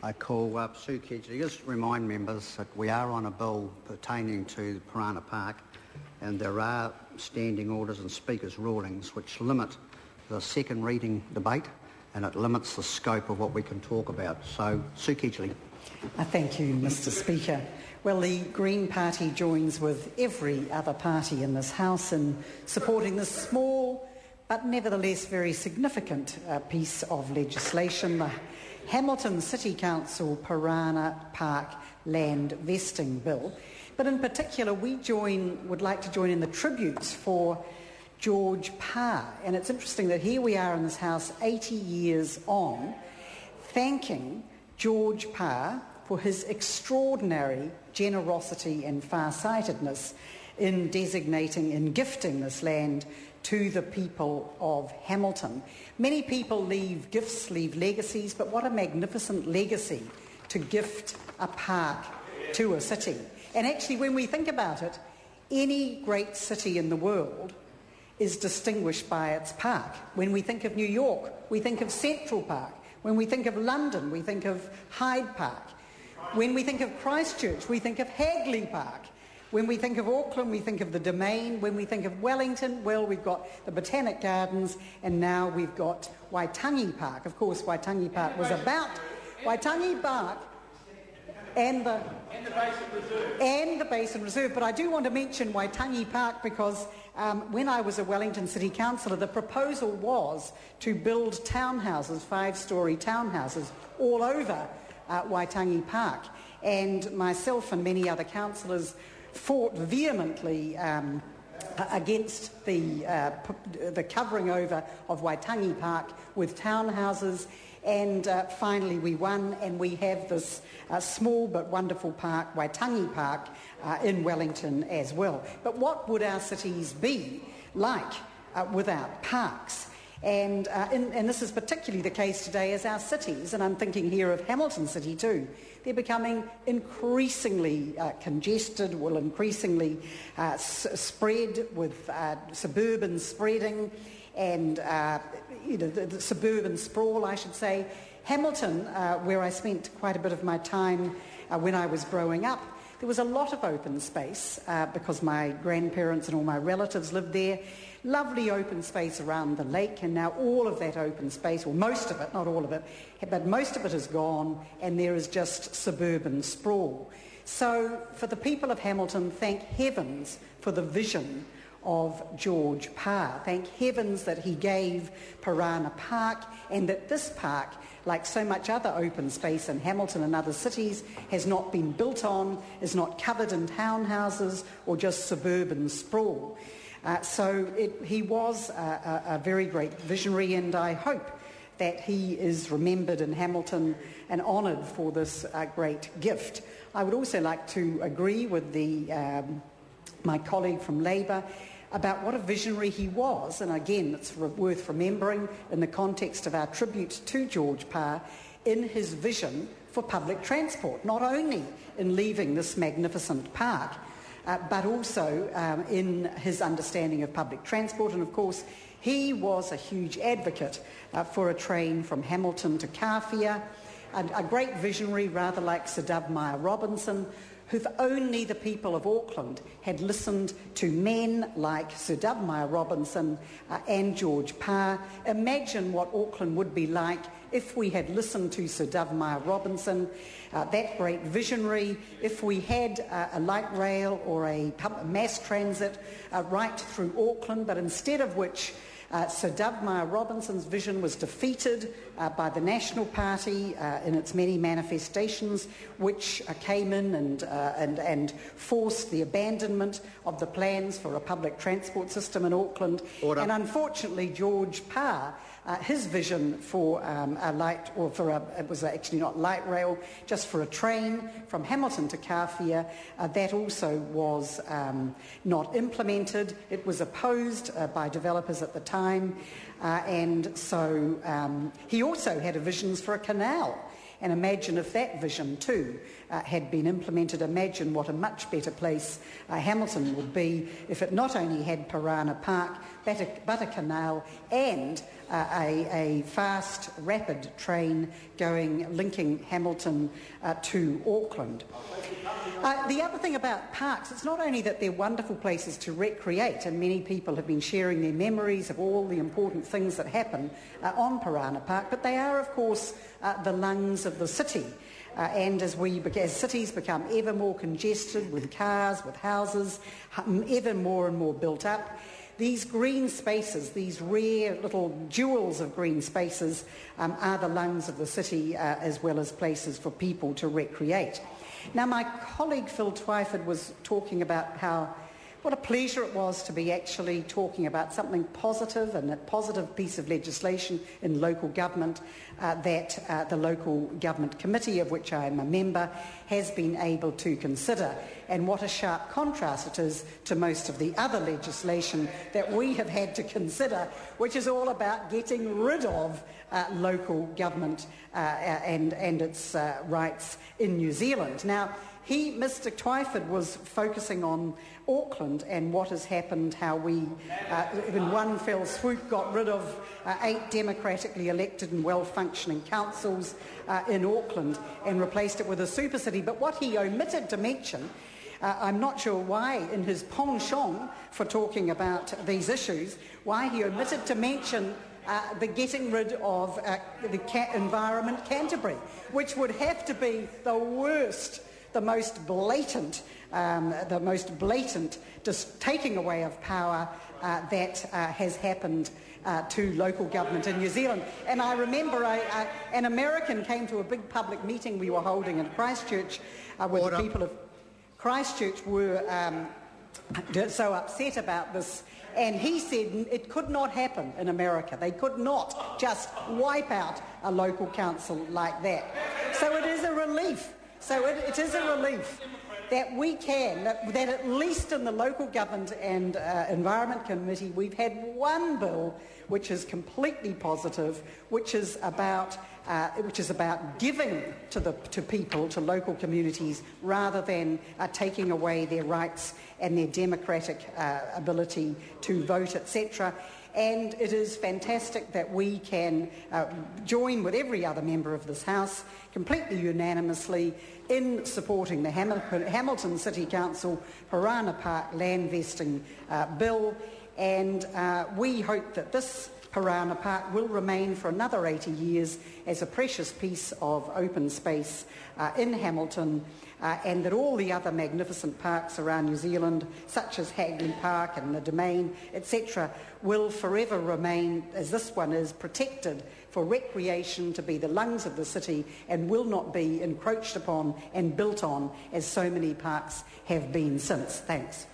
I call up Sue Kedgley. Just remind members that we are on a bill pertaining to the Parana Park, and there are standing orders and speakers' rulings which limit the second reading debate, and it limits the scope of what we can talk about. So, Sue Kedgley. Thank you, Mr. Speaker. Well, the Green Party joins with every other party in this House in supporting this small but nevertheless very significant piece of legislation, the Hamilton City Council Parana Park Land Vesting Bill. But in particular, we would like to join in the tributes for George Parr. And it's interesting that here we are in this House 80 years on, thanking George Parr for his extraordinary generosity and farsightedness in designating and gifting this land to the people of Hamilton. Many people leave gifts, leave legacies, but what a magnificent legacy to gift a park to a city. And actually, when we think about it, any great city in the world is distinguished by its park. When we think of New York, we think of Central Park. When we think of London, we think of Hyde Park. When we think of Christchurch, we think of Hagley Park. When we think of Auckland, we think of the Domain. When we think of Wellington, well, we've got the Botanic Gardens, and now we've got Waitangi Park. Of course, Waitangi Park was about Waitangi Park and the Basin Reserve. But I do want to mention Waitangi Park because when I was a Wellington City Councillor, the proposal was to build townhouses, 5-storey townhouses, all over Waitangi Park. And myself and many other councillors fought vehemently against the covering over of Waitangi Park with townhouses, and finally we won, and we have this small but wonderful park, Waitangi Park, in Wellington as well. But what would our cities be like without parks? And this is particularly the case today as our cities, and I'm thinking here of Hamilton City too, they're becoming increasingly congested, will increasingly spread with suburban spreading and the suburban sprawl, I should say. Hamilton, where I spent quite a bit of my time when I was growing up, there was a lot of open space because my grandparents and all my relatives lived there. Lovely open space around the lake, and now all of that open space, or most of it, not all of it, but most of it is gone, and there is just suburban sprawl. So for the people of Hamilton, thank heavens for the vision of George Parr. Thank heavens that he gave Parana Park, and that this park, like so much other open space in Hamilton and other cities, has not been built on, is not covered in townhouses or just suburban sprawl. He was a very great visionary, and I hope that he is remembered in Hamilton and honoured for this great gift. I would also like to agree with my colleague from Labour about what a visionary he was, and again it's worth remembering in the context of our tribute to George Parr in his vision for public transport, not only in leaving this magnificent park, but also in his understanding of public transport. And of course, he was a huge advocate for a train from Hamilton to Kawhia, a great visionary, rather like Sir Meyer Robinson, if only the people of Auckland had listened to men like Sir Meyer Robinson and George Parr. Imagine what Auckland would be like if we had listened to Sir Meyer Robinson, that great visionary, if we had a light rail or a mass transit right through Auckland, but instead of which Sir Meyer Robinson's vision was defeated by the National Party in its many manifestations, which came in and forced the abandonment of the plans for a public transport system in Auckland. Order. And unfortunately, George Parr, his vision for it was actually not light rail, just for a train from Hamilton to Kawhia, that also was not implemented. It was opposed by developers at the time, and so he also had visions for a canal. And imagine if that vision too had been implemented. Imagine what a much better place Hamilton would be if it not only had Parana Park, but a canal and a fast, rapid train linking Hamilton to Auckland. The other thing about parks, it's not only that they're wonderful places to recreate, and many people have been sharing their memories of all the important things that happen on Parana Park, but they are, of course, the lungs of the city. And as cities become ever more congested with cars, with houses, ever more and more built up, these green spaces, these rare little jewels of green spaces, are the lungs of the city as well as places for people to recreate. Now, my colleague Phil Twyford was talking about what a pleasure it was to be actually talking about something positive and a positive piece of legislation in local government that the local government committee, of which I am a member, has been able to consider. And what a sharp contrast it is to most of the other legislation that we have had to consider, which is all about getting rid of local government and its rights in New Zealand. Now, Mr. Twyford was focusing on Auckland and what has happened, how we, in one fell swoop, got rid of 8 democratically elected and well-functioning councils in Auckland and replaced it with a super city. But what he omitted to mention, I'm not sure why, in his penchant for talking about these issues, why he omitted to mention the getting rid of the Environment Canterbury, which would have to be the worst, the most blatant just taking away of power that has happened to local government in New Zealand. And I remember an American came to a big public meeting we were holding in Christchurch where the people of Christchurch were so upset about this. And he said it could not happen in America. They could not just wipe out a local council like that. So it is a relief. It is a relief that we can, that at least in the local government and environment committee, we've had one bill which is completely positive, which is about giving to people, to local communities, rather than taking away their rights and their democratic ability to vote, etc. And it is fantastic that we can join with every other member of this House completely unanimously in supporting the Hamilton City Council Parana Park land vesting bill. And we hope that this Parana Park will remain for another 80 years as a precious piece of open space in Hamilton, and that all the other magnificent parks around New Zealand, such as Hagley Park and the Domain, etc., will forever remain, as this one is, protected for recreation, to be the lungs of the city, and will not be encroached upon and built on as so many parks have been since. Thanks.